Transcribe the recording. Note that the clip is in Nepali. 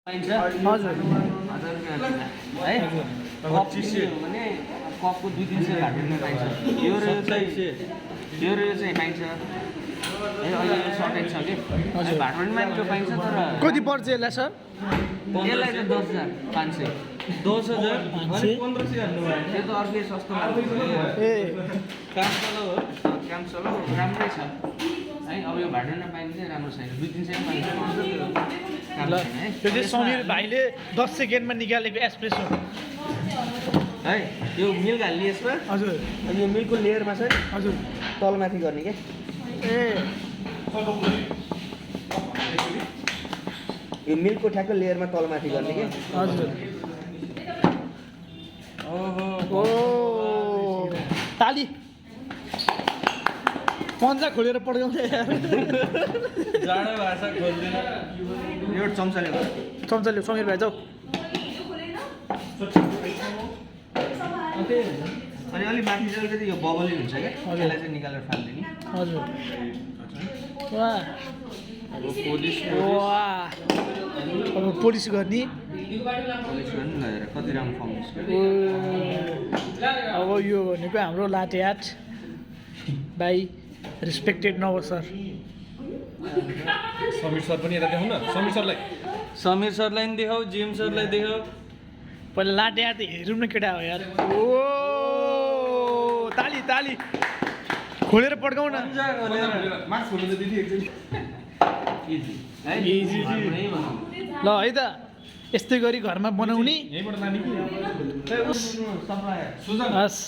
पाइन्छ हजुर 1000 रुपैयाँ है कप चिसो भने कपको 2-300 घाट्नु पाइन्छ यो र यो चाहिँ पाइन्छ है अहिले यो सर्टेज छ के हजुर भाटमा पनि पाइन्छ तर कति पर्छ यसलाई सर यसलाई त 10500 10,000 अनि 1500 हाल्नु भयो त्यो त अर्कै सस्तो ए काम चलाउ हो काम चलाउ राम्रै छ है अब यो भाटमा पाइन्छ चाहिँ राम्रो छैन 2-300 पाइन्छ काम ल छैन है त्यो चाहिँ समीर भाइले 10 सेकेन्डमा निकालेको एस्प्रेसो है यो मिल्क हाल्ने यसमा हजुर अनि यो मिल्कको लेयरमा छ नि हजुर तलमाथि गर्ने के ए यो मिल्कको ठ्याक्क लेयरमा तलमाथि गर्ने के हजुर ओहो ओ ताली पन्जा खोलेर पड्काउँदै यार जाडो भाषा खोल्दैन यो चम्चाले हो चम्चाले समीर भाइ जाऊ अनि अलि माथि चाहिँ अलिकति यो बबली हुन्छ क्या यसलाई चाहिँ निकालेर फाल्दिने हजुर वाह अब पोलिस वाह अब पोलिस गर्ने पोलिस गर्नु लगेर कति राम्रो फर्म ओ, अब यो भनेको हाम्रो लाटे आर्ट बाई रेस्पेक्टेड नव सर समीर सर पनि यता देखाउन समीर सरलाई नि देखाऊ जिएम सरलाई देखाऊ पहिला लाटे आर्ट हेरौँ न केटा हो यार ओ ताली ताली खोलेर पड्काउ न मार्क्स खोल्नु त दिदी एकचोटि इजी है इजी ल है त यस्तै गरी घरमा बनाउने यहीँबाट लाने कि सप्लायर सुजन हस्